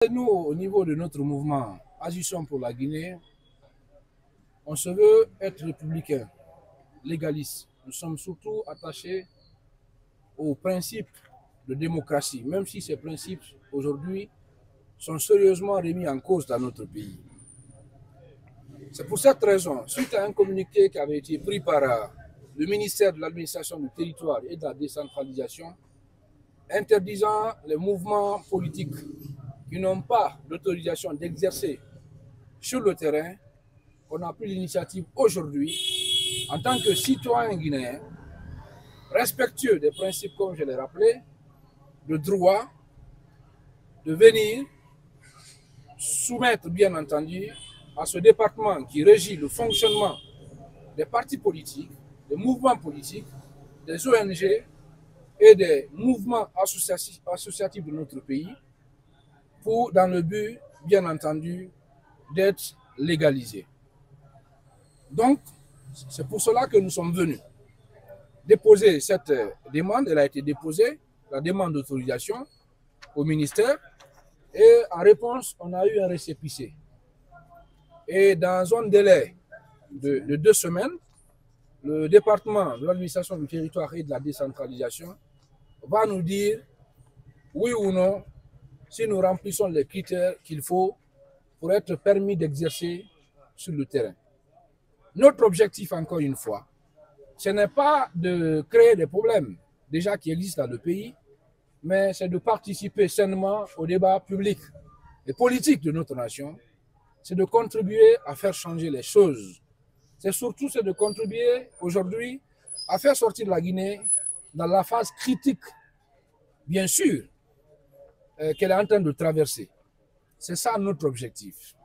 Nous, au niveau de notre mouvement Agissons pour la Guinée, on se veut être républicain, légaliste. Nous sommes surtout attachés aux principes de démocratie, même si ces principes, aujourd'hui, sont sérieusement remis en cause dans notre pays. C'est pour cette raison, suite à un communiqué qui avait été pris par le ministère de l'administration du territoire et de la décentralisation, interdisant les mouvements politiques qui n'ont pas l'autorisation d'exercer sur le terrain, on a pris l'initiative aujourd'hui, en tant que citoyen guinéen, respectueux des principes, comme je l'ai rappelé, de droit, de venir soumettre, bien entendu, à ce département qui régit le fonctionnement des partis politiques, des mouvements politiques, des ONG et des mouvements associatifs de notre pays, dans le but, bien entendu, d'être légalisés. Donc, c'est pour cela que nous sommes venus déposer cette demande. Elle a été déposée, la demande d'autorisation au ministère, et en réponse, on a eu un récépissé. Et dans un délai de 2 semaines, le département de l'administration du territoire et de la décentralisation va nous dire oui ou non si nous remplissons les critères qu'il faut pour être permis d'exercer sur le terrain. Notre objectif, encore une fois, ce n'est pas de créer des problèmes déjà qui existent dans le pays, mais c'est de participer sainement au débat public et politique de notre nation. C'est de contribuer à faire changer les choses. C'est surtout de contribuer aujourd'hui à faire sortir la Guinée dans la phase critique, bien sûr, qu'elle est en train de traverser. C'est ça notre objectif.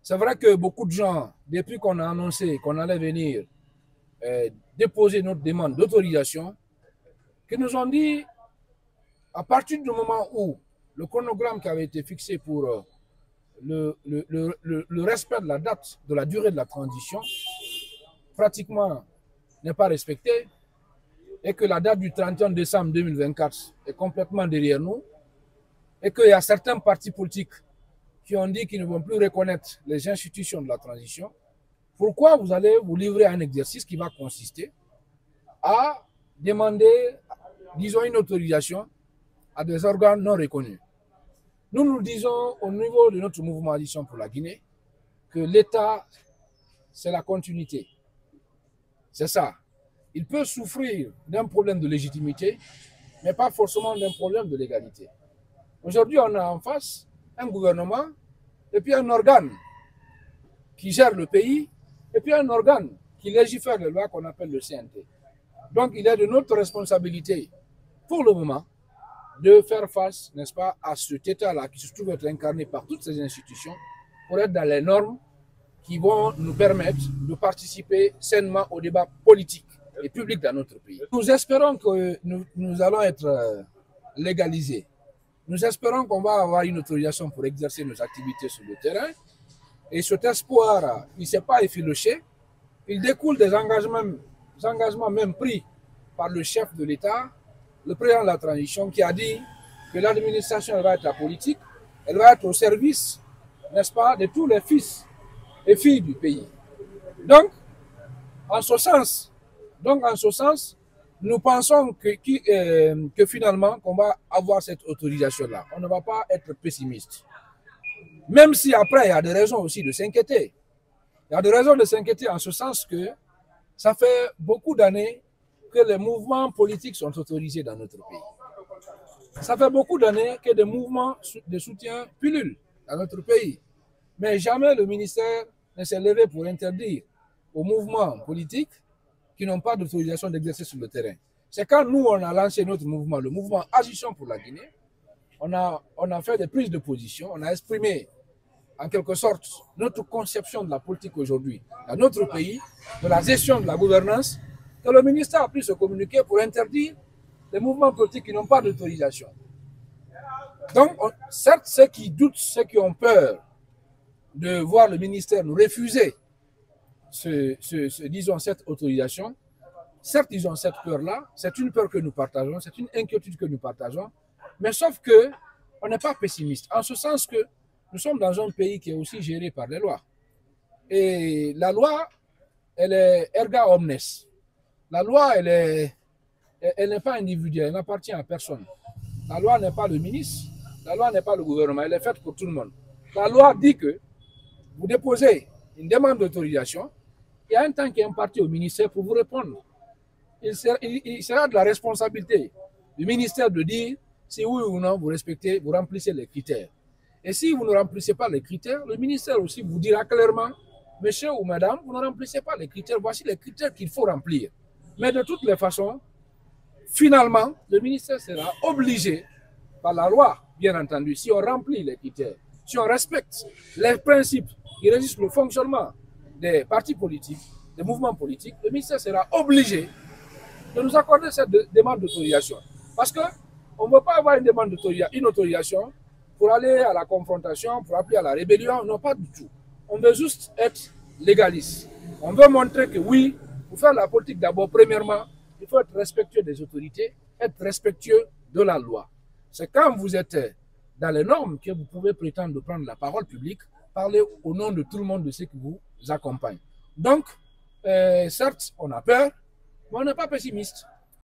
C'est vrai que beaucoup de gens, depuis qu'on a annoncé qu'on allait venir déposer notre demande d'autorisation, qui nous ont dit, à partir du moment où le chronogramme qui avait été fixé pour le respect de la date, de la durée de la transition, pratiquement n'est pas respecté, et que la date du 31 décembre 2024 est complètement derrière nous, et qu'il y a certains partis politiques qui ont dit qu'ils ne vont plus reconnaître les institutions de la transition, pourquoi vous allez vous livrer à un exercice qui va consister à demander, disons, une autorisation à des organes non reconnus? Nous nous disons au niveau de notre mouvement Agissons pour la Guinée que l'État, c'est la continuité. C'est ça. Il peut souffrir d'un problème de légitimité, mais pas forcément d'un problème de légalité. Aujourd'hui, on a en face un gouvernement et puis un organe qui gère le pays et puis un organe qui légifère les lois qu'on appelle le CNT. Donc, il est de notre responsabilité, pour le moment, de faire face, n'est-ce pas, à cet état-là qui se trouve être incarné par toutes ces institutions pour être dans les normes qui vont nous permettre de participer sainement au débat politique et public dans notre pays. Nous espérons que nous allons être légalisés. Nous espérons qu'on va avoir une autorisation pour exercer nos activités sur le terrain. Et cet espoir, il ne s'est pas effiloché. Il découle des engagements même pris par le chef de l'État, le président de la transition, qui a dit que l'administration va être apolitique, elle va être au service, n'est-ce pas, de tous les fils et filles du pays. Donc, en ce sens, nous pensons que finalement, qu'on va avoir cette autorisation-là. On ne va pas être pessimiste. Même si après, il y a des raisons aussi de s'inquiéter. Il y a des raisons de s'inquiéter en ce sens que ça fait beaucoup d'années que les mouvements politiques sont autorisés dans notre pays. Ça fait beaucoup d'années que des mouvements de soutien pullulent dans notre pays. Mais jamais le ministère ne s'est levé pour interdire aux mouvements politiques qui n'ont pas d'autorisation d'exercer sur le terrain. C'est quand nous, on a lancé notre mouvement, le mouvement Agissons pour la Guinée, on a fait des prises de position, on a exprimé en quelque sorte notre conception de la politique aujourd'hui dans notre pays, de la gestion de la gouvernance, que le ministère a pris ce communiqué pour interdire les mouvements politiques qui n'ont pas d'autorisation. Donc, certes, ceux qui doutent, ceux qui ont peur de voir le ministère nous refuser disons, cette autorisation, certes, ils ont cette peur-là, c'est une peur que nous partageons, c'est une inquiétude que nous partageons, mais sauf que on n'est pas pessimiste, en ce sens que nous sommes dans un pays qui est aussi géré par les lois. Et la loi, elle est erga omnes. La loi, elle n'est pas individuelle, elle n'appartient à personne. La loi n'est pas le ministre, la loi n'est pas le gouvernement, elle est faite pour tout le monde. La loi dit que vous déposez une demande d'autorisation, il y a un temps qui est imparti au ministère pour vous répondre. Il sera de la responsabilité du ministère de dire si oui ou non vous respectez, vous remplissez les critères. Et si vous ne remplissez pas les critères, le ministère aussi vous dira clairement, monsieur ou madame, vous ne remplissez pas les critères, voici les critères qu'il faut remplir. Mais de toutes les façons, finalement, le ministère sera obligé, par la loi, bien entendu, si on remplit les critères, si on respecte les principes qui régissent le fonctionnement des partis politiques, des mouvements politiques, le ministère sera obligé de nous accorder cette demande d'autorisation. Parce qu'on ne veut pas avoir une demande d'autorisation, une autorisation pour aller à la confrontation, pour appeler à la rébellion, non, pas du tout. On veut juste être légaliste. On veut montrer que oui, pour faire la politique d'abord, premièrement, il faut être respectueux des autorités, être respectueux de la loi. C'est quand vous êtes dans les normes que vous pouvez prétendre de prendre la parole publique, parler au nom de tout le monde, de ceux qui vous accompagnent. Donc, certes, on a peur, mais on n'est pas pessimiste.